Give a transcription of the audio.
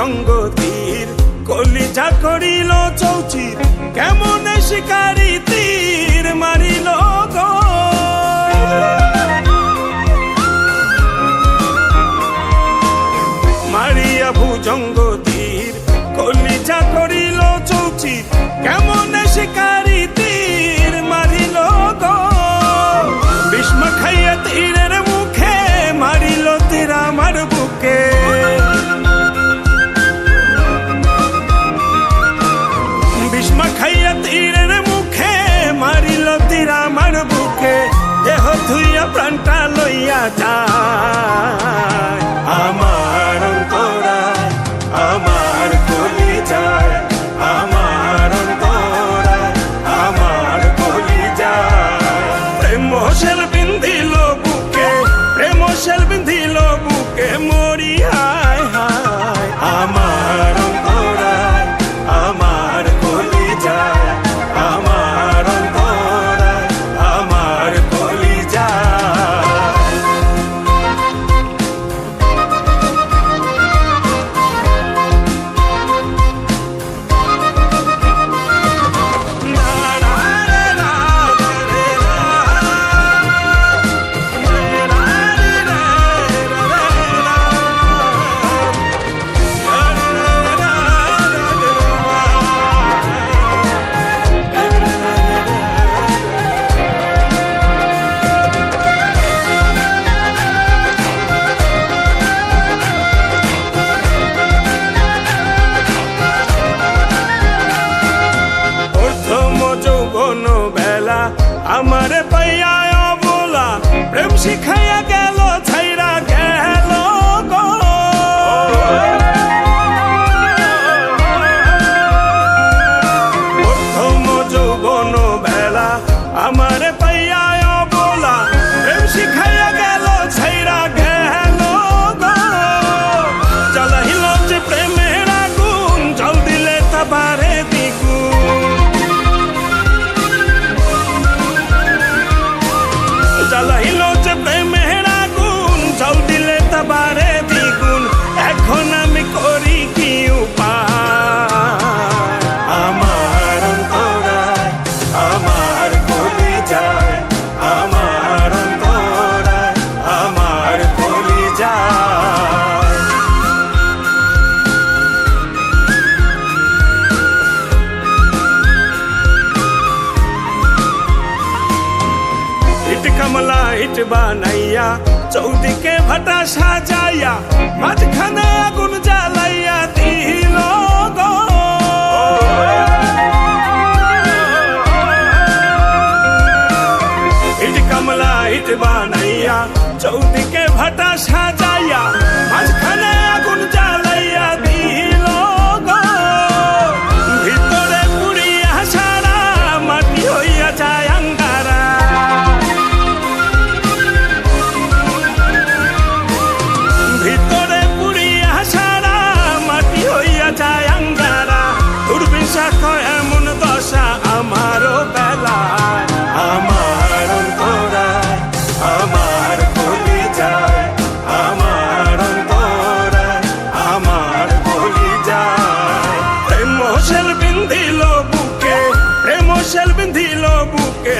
ভুজঙ্গ তীর কলিজা করিল চৌচির কেমন শিকারি তীর মারিল গো মারিয়া ভুজঙ্গ তীর কলিজা করিল চৌচির কেমন শিকারি তীর মারিল গো বিস্মা খাইয়া তীরের মুখে মারিল তীর আমার বুকে বিস্মা খাইয়া তীরের মুখে মারিল তীর আমার বুকে দেহ ধুইয়া প্রাণটা লইয়া যায় আমার অন্তরায় আমার কলিজায় আমার অন্তরায় আমার কলিজায় প্রেম শেল বিন্ধিল বুকে প্রেম শেল বিন্ধিল বুকে মরি হায় হায় আমার অন্তরায় আমার কলিজায় আমার অন্তরায় আমার কলিজায় আমার পাইয়া অবলা প্রেম শিখাইয়া গেল ছাইরা গেল গো প্রথম যৌবন বেলা আমার পাইয়া অবলা প্রেম শিখাইয়া গেল ছাইরা গেল গো জ্বালাইল যে প্রেমের আগুন জল দিলে তা বাড়ে দ্বিগুণ জ্বালাইল যে প্রেমের আগুন জল দিলে তা বাড়ে দ্বিগুণ এখন আমি করি কি উপায় আমার অন্তরায় আমার কলিজায় আমার অন্তরায় আমার কলিজায় ইট কমলা ইট বানাইয়া চৌদিকে ভাটা সাজাইয়া মাঝখানে আগুন জ্বালাইয়া দিল গো ইট কমলা ইট বানাইয়া চৌদিকে ভাটা সাজাইয়া মাঝখানে আগুন জ্বালাইয়া দিল গো ভিতরে পুড়িয়া সারা মাটি হইয়া যায় আঙ্গারা ভিতরে পুড়িয়া সারা মাটি হইয়া যায় আঙ্গারা দুর্বিষাক এমন দশা আমারও বেলায় আমার অন্তরায় আমার কলিজায় আমার অন্তরায় আমার কলিজায় প্রেম শেল বিন্ধিল বুকে প্রেম শেল বিন্ধিল বুকে